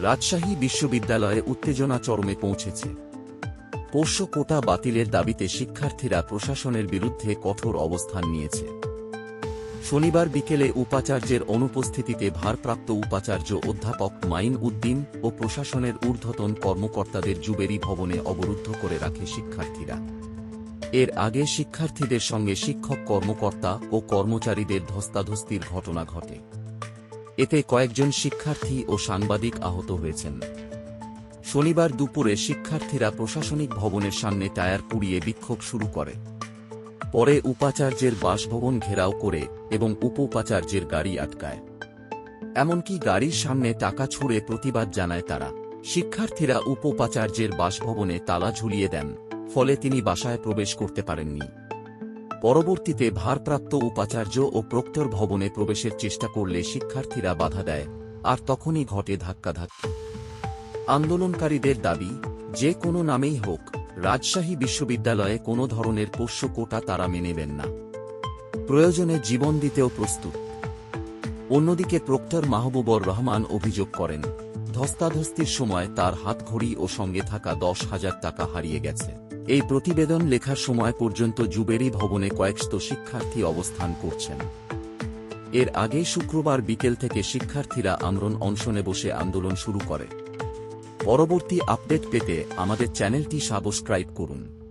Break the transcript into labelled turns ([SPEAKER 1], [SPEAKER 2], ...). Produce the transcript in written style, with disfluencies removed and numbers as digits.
[SPEAKER 1] রাজশাহী বিশ্ববিদ্যালয়ে উত্তেজনা চরমে পৌঁছেছে। পোষ্য কোটা বাতিলের দাবিতে শিক্ষার্থীরা প্রশাসনের বিরুদ্ধে কঠোর অবস্থান নিয়েছে। শনিবার বিকেলে উপাচার্যের অনুপস্থিতিতে ভারপ্রাপ্ত উপাচার্য অধ্যাপক মাইন উদ্দিন ও প্রশাসনের ঊর্ধ্বতন কর্মকর্তাদের জুবেরি ভবনে অবরুদ্ধ করে রাখে শিক্ষার্থীরা। এর আগে শিক্ষার্থীদের সঙ্গে শিক্ষক কর্মকর্তা ও কর্মচারীদের ধস্তাধস্তির ঘটনা ঘটে। এতে কয়েকজন শিক্ষার্থী ও সাংবাদিক আহত হয়েছেন। শনিবার দুপুরে শিক্ষার্থীরা প্রশাসনিক ভবনের সামনে টায়ার পুড়িয়ে বিক্ষোভ শুরু করে। পরে উপাচার্যের বাসভবন ঘেরাও করে এবং উপ-উপাচার্যের গাড়ি আটকায়। এমনকি গাড়ির সামনে টাকা ছুঁড়ে প্রতিবাদ জানায় তারা। শিক্ষার্থীরা উপ-উপাচার্যের বাসভবনে তালা ঝুলিয়ে দেন, ফলে তিনি বাসায় প্রবেশ করতে পারেননি। পরবর্তীতে ভারপ্রাপ্ত উপাচার্য ও প্রক্টর ভবনে প্রবেশের চেষ্টা করলে শিক্ষার্থীরা বাধা দেয়, আর তখনই ঘটে ধাক্কাধাক্কি। আন্দোলনকারীদের দাবি, যে কোনো নামেই হোক, রাজশাহী বিশ্ববিদ্যালয়ে কোনো ধরনের পোষ্য কোটা তারা মেনে নেবেন না। প্রয়োজনে জীবন দিতেও প্রস্তুত। অন্যদিকে প্রক্টর মাহবুবর রহমান অভিযোগ করেন, ধস্তাধস্তির সময় তার হাতঘড়ি ও সঙ্গে থাকা 10,000 টাকা হারিয়ে গেছে। এই প্রতিবেদন লেখার সময় পর্যন্ত জুবেরি ভবনে কয়েকশত শিক্ষার্থী অবস্থান করছেন। এর আগে শুক্রবার বিকেল থেকে শিক্ষার্থীরা আমরণ অনশনে বসে আন্দোলন শুরু করে। পরবর্তী আপডেট পেতে আমাদের চ্যানেলটি সাবস্ক্রাইব করুন।